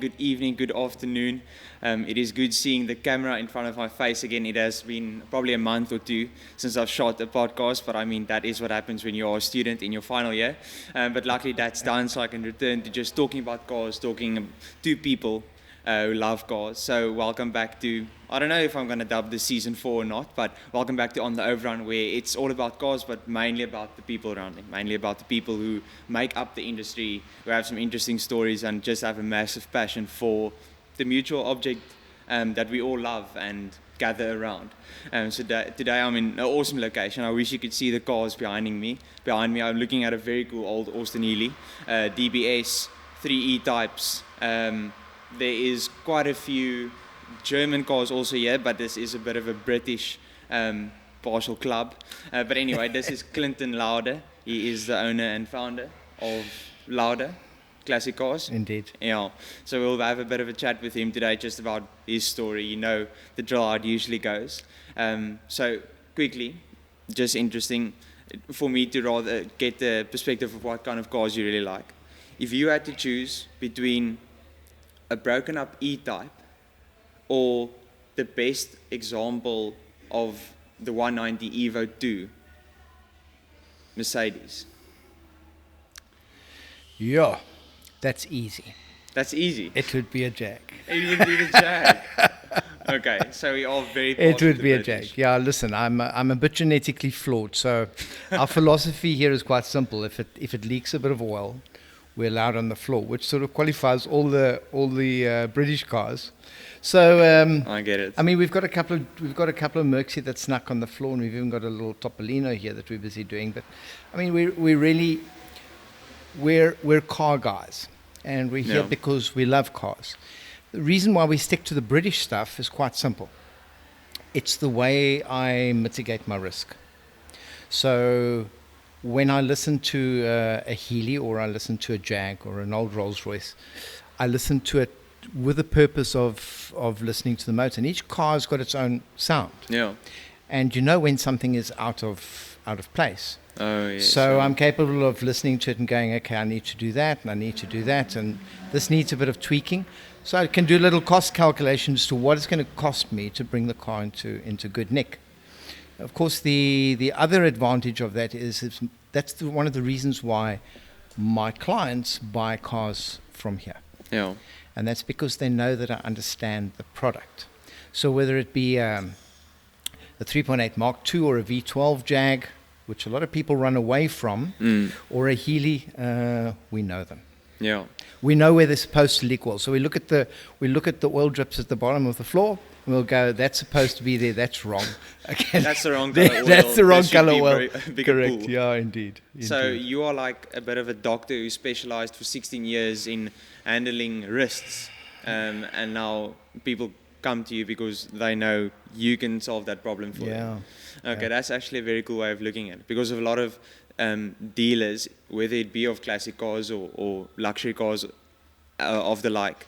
good evening, good afternoon. It is good seeing the camera in front of my face again. It has been probably a month or two since I've shot a podcast, but I mean, that is what happens when you're a student in your final year. But luckily that's done, so I can return to just talking about cars, talking to people who love cars. So welcome back to, I don't know if I'm going to dub this season 4 or not, but welcome back to On The Overrun, where it's all about cars, but mainly about the people around it, mainly about the people who make up the industry, who have some interesting stories and just have a massive passion for the mutual object that we all love and gather around. So today I'm in an awesome location. I wish you could see the cars behind me. I'm looking at a very cool old Austin Healey, DBS, 3 E-types. There is quite a few German cars also here, but this is a bit of a British partial club. But anyway, this is Clinton Laude. He is the owner and founder of Laude Classic Cars. Indeed. Yeah. So we'll have a bit of a chat with him today just about his story. You know the drill how it usually goes. So quickly, just interesting for me to rather get the perspective of what kind of cars you really like. If you had to choose between a broken up E-type or the best example of the 190 Evo 2 Mercedes? Yeah, that's easy. That's easy. It would be a Jag. It would be the Jag. Okay, so we are very It would be a British. Jag. Yeah, listen, I'm a bit genetically flawed, so our philosophy here is quite simple. If it leaks a bit of oil, we're allowed on the floor, which sort of qualifies all the British cars. So I get it. I mean, we've got a couple of Mercs here that snuck on the floor, and we've even got a little Topolino here that we're busy doing. But I mean, we're car guys, and we're here because we love cars. The reason why we stick to the British stuff is quite simple. It's the way I mitigate my risk. So when I listen to a Healey or I listen to a Jag or an old Rolls Royce, I listen to it with the purpose of listening to the motor. And each car's got its own sound. Yeah. And you know when something is out of place. Oh, yes. So I'm capable of listening to it and going, okay, I need to do that and I need to do that, and this needs a bit of tweaking. So I can do little cost calculations to what it's going to cost me to bring the car into good nick. Of course, the other advantage of that is that's one of the reasons why my clients buy cars from here. Yeah. And that's because they know that I understand the product. So whether it be a 3.8 Mark II or a V12 Jag, which a lot of people run away from, or a Healey, we know them. Yeah. We know where they're supposed to leak oil. So we look at the oil drips at the bottom of the floor, and we'll go, that's supposed to be there, that's wrong. Again, That's the wrong color oil. That's the wrong There should color be oil. a bigger Correct. pool. Yeah, indeed. So you are like a bit of a doctor who specialized for 16 years in handling wrists, and now people come to you because they know you can solve that problem for them. Okay, that's actually a very cool way of looking at it, because of a lot of dealers, whether it be of classic cars or luxury cars of the like,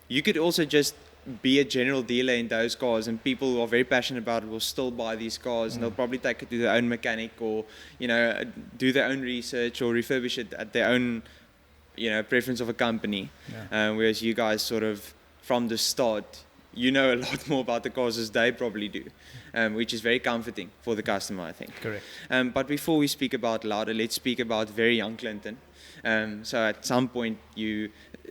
you could also just be a general dealer in those cars, and people who are very passionate about it will still buy these cars, and they'll probably take it to their own mechanic, or do their own research or refurbish it at their own preference of a company. Whereas you guys sort of from the start, you know a lot more about the cars as they probably do, which is very comforting for the customer, I think. Correct. But before we speak about Laude, let's speak about very young Clinton. So at some point,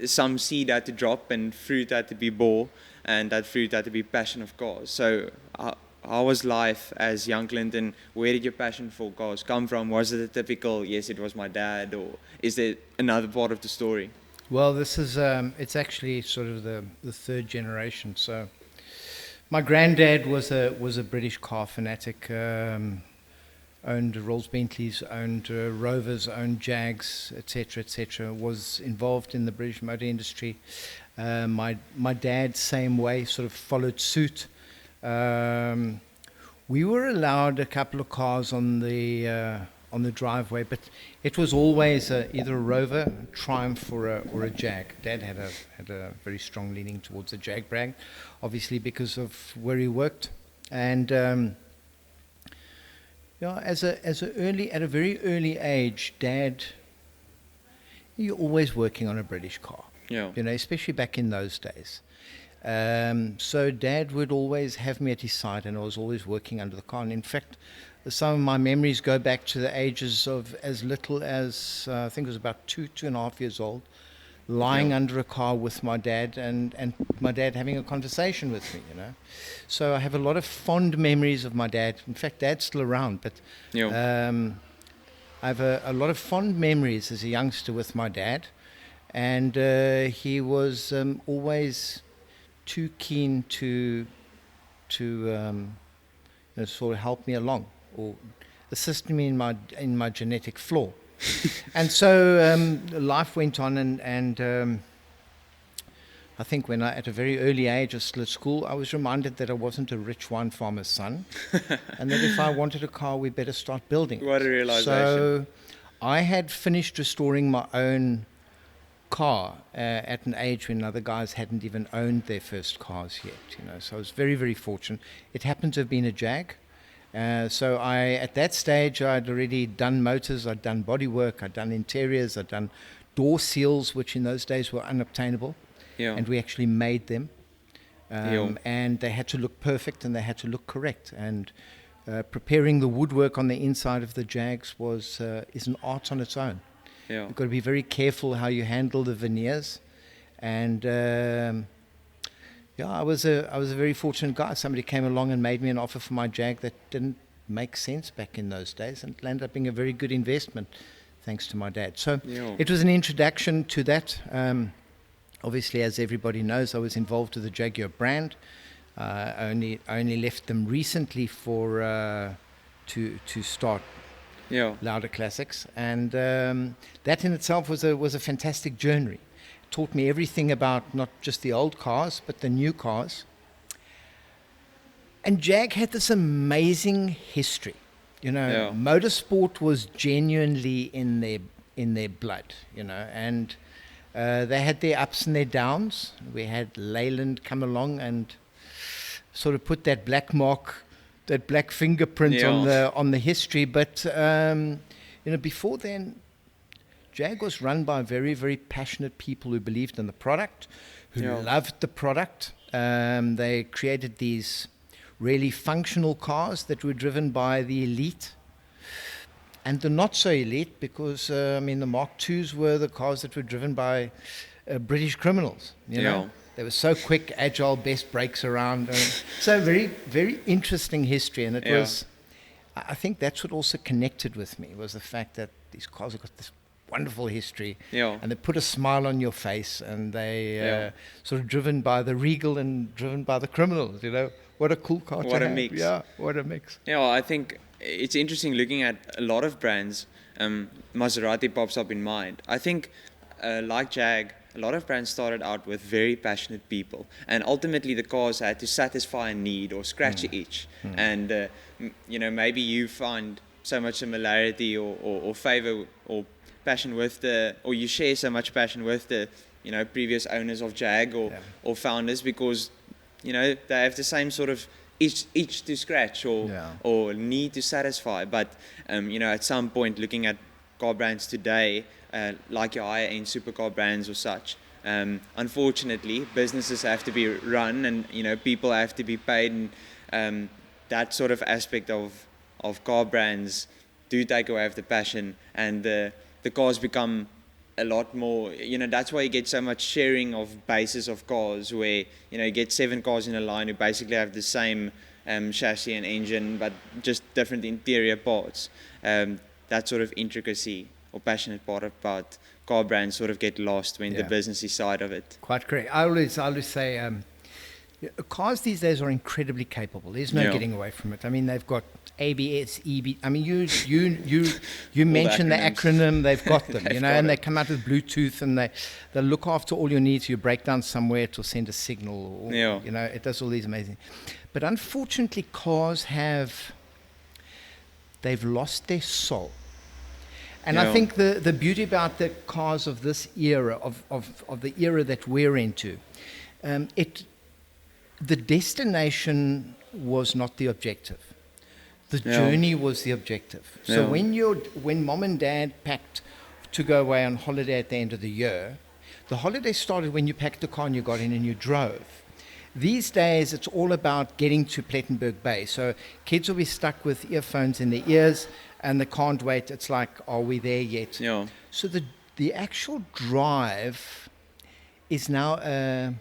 some seed had to drop and fruit had to be bore, and that fruit had to be passion of cars. So how was life as young Clinton? Where did your passion for cars come from? Was it a typical, yes, it was my dad, or is there another part of the story? Well, this is it's actually sort of the third generation. So my granddad was a British car fanatic, owned Rolls Bentleys, owned Rovers, owned Jags, etc., was involved in the British motor industry. My dad, same way, sort of followed suit. We were allowed a couple of cars on the driveway, but it was always either a Rover, a Triumph, or a Jag. Dad had a very strong leaning towards a Jag brand, obviously because of where he worked, and at a very early age, Dad, you're always working on a British car. Yeah. Especially back in those days. So Dad would always have me at his side, and I was always working under the car. And in fact, some of my memories go back to the ages of as little as I think it was about 2.5 years old, lying under a car with my dad, and my dad having a conversation with me. So I have a lot of fond memories of my dad. In fact, Dad's still around, but I have a lot of fond memories as a youngster with my dad, and he was always too keen to sort of help me along or assist me in my genetic flaw. And so life went on, and I think when at a very early age, I was still at school, I was reminded that I wasn't a rich wine farmer's son, and that if I wanted a car, we better start building it. What a realization. So I had finished restoring my own car at an age when other guys hadn't even owned their first cars yet. So I was very, very fortunate. It happened to have been a Jag. So at that stage, I'd already done motors, I'd done bodywork, I'd done interiors, I'd done door seals, which in those days were unobtainable. Yeah. And we actually made them. And they had to look perfect, and they had to look correct. And preparing the woodwork on the inside of the Jags is an art on its own. Yeah. You've got to be very careful how you handle the veneers. And I was a very fortunate guy. Somebody came along and made me an offer for my Jag that didn't make sense back in those days, and it ended up being a very good investment, thanks to my dad. So it was an introduction to that. Obviously, as everybody knows, I was involved with the Jaguar brand. I only left them recently to start Laude Classics, and that in itself was a fantastic journey. It taught me everything about not just the old cars, but the new cars. And Jag had this amazing history. Motorsport was genuinely in their blood. And they had their ups and their downs. We had Leyland come along and sort of put that black mark, that black fingerprint on the history. But before then, Jag was run by very, very passionate people who believed in the product, who loved the product. They created these really functional cars that were driven by the elite and the not so elite, because the Mark IIs were the cars that were driven by British criminals. They were so quick, agile, best brakes around. So very, very interesting history. And it was, I think that's what also connected with me, was the fact that these cars have got this wonderful history. And they put a smile on your face, and they sort of driven by the regal and driven by the criminals. What a cool car to have. What a mix. Yeah, what a mix. I think it's interesting looking at a lot of brands. Maserati pops up in mind. I think like Jag, a lot of brands started out with very passionate people, and ultimately the cars had to satisfy a need or scratch an itch. And maybe you find so much similarity or favor or passion with or you share so much passion with the previous owners of Jag or founders, because they have the same sort of itch to scratch or need to satisfy. But at some point, looking at car brands today, like your higher-end supercar brands or such, unfortunately, businesses have to be run, and people have to be paid, and that sort of aspect of car brands do take away of the passion, and the cars become a lot more, that's why you get so much sharing of bases of cars, where you get 7 cars in a line who basically have the same chassis and engine, but just different interior parts. That sort of intricacy or passionate part about car brands sort of get lost when the businessy side of it. Quite correct. I always say cars these days are incredibly capable. There's no getting away from it. They've got ABS, EB. You mentioned the acronym. They've got them, and they come out with Bluetooth, and they look after all your needs. You break down somewhere, it will send a signal. Or, it does all these amazing. But unfortunately, cars they've lost their soul. And I think the beauty about the cars of this era, of the era that we're into, the destination was not the objective. The journey was the objective. So when mom and dad packed to go away on holiday at the end of the year, The holiday started when you packed the car and you got in and you drove. These days, it's all about getting to Plettenberg Bay. So kids will be stuck with earphones in their ears and they can't wait. It's like, are we there yet? Yeah. So the actual drive is now a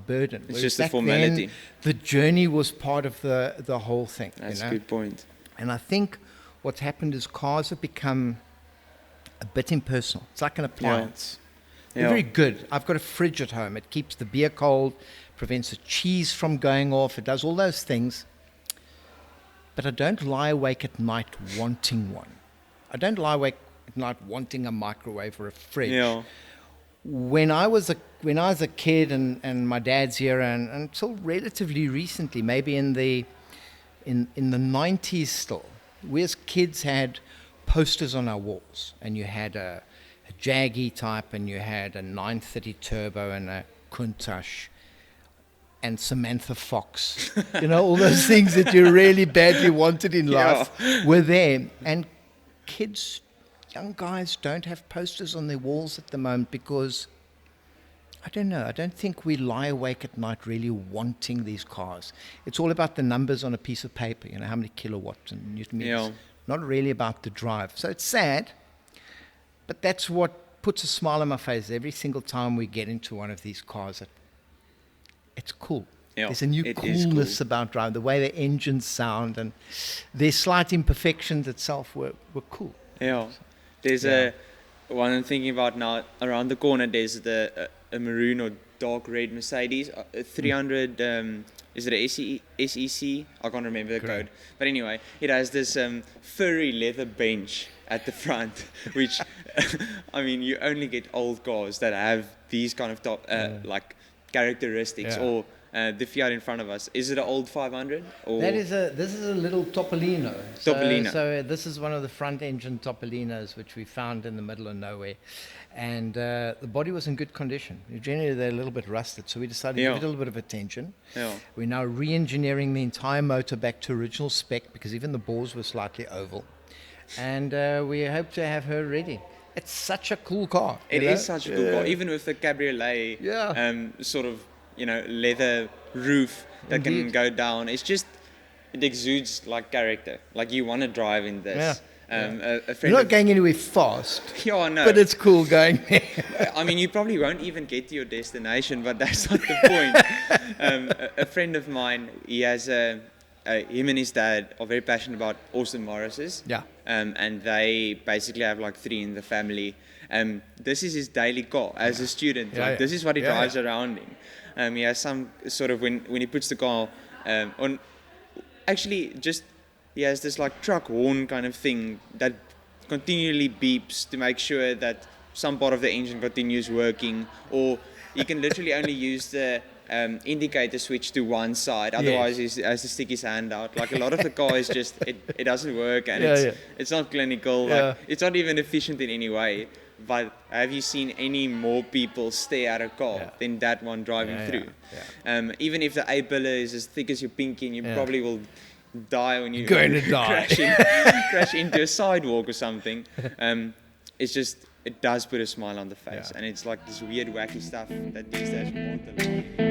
burden. It's Whereas just a back formality. then, the journey was part of the whole thing. That's you know? a good point. And I think what's happened is cars have become a bit impersonal. It's like an appliance. They're very good. I've got a fridge at home. It keeps the beer cold, prevents the cheese from going off. It does all those things. But I don't lie awake at night wanting one. I don't lie awake at night wanting a microwave or a fridge. Yeah. When I was a kid and my dad's here and until relatively recently, maybe in the 90s still, we as kids had posters on our walls, and you had a Jaggy type, and you had a 930 Turbo and a Countach and Samantha Fox. You know, all those things that you really badly wanted in life were there. And kids, young guys, don't have posters on their walls at the moment because, I don't know, I don't think we lie awake at night really wanting these cars. It's all about the numbers on a piece of paper, you know, how many kilowatts and newton meters. Not really about the drive. So it's sad, but that's what puts a smile on my face every single time we get into one of these cars. It's cool. Yeah, there's a new coolness cool about driving, the way the engines sound, and their slight imperfections itself were cool. Yeah. There's one I'm thinking about now, around the corner, there's a maroon or dark red Mercedes, 300, is it a SEC? I can't remember the code. But anyway, it has this furry leather bench at the front, which, I mean, you only get old cars that have these kind of like characteristics, or the Fiat in front of us. Is it an old 500? Or this is a little Topolino. Topolino. So this is one of the front engine Topolinos, which we found in the middle of nowhere. And the body was in good condition. Generally, they're a little bit rusted, so we decided to give it a little bit of attention. Yeah. We're now re-engineering the entire motor back to original spec, because even the bores were slightly oval. And we hope to have her ready. It's such a cool car. It is such a cool car, even with the cabriolet sort of, you know, leather roof that can go down. It's just, it exudes like character. Like you want to drive in this. A friend You're not going anywhere fast. Yeah, no. But it's cool going there. I mean, you probably won't even get to your destination, but that's not the point. A friend of mine, he has him and his dad are very passionate about Austin Morrises. Yeah. And they basically have like 3 in the family. This is his daily car as a student. This is what he drives around in. He has some sort of, when he puts the car on, actually just, he has this like truck horn kind of thing that continually beeps to make sure that some part of the engine continues working, or he can literally only use the indicator switch to one side, otherwise he has to stick his hand out. Like a lot of the car is just, it doesn't work, and it's not clinical, like, it's not even efficient in any way. But have you seen any more people stare at a car than that one driving through? Even if the A-pillar is as thick as your pinky, and you probably will die when you crash into a sidewalk or something. It's just, it does put a smile on the face, and it's like this weird wacky stuff that these days we want them.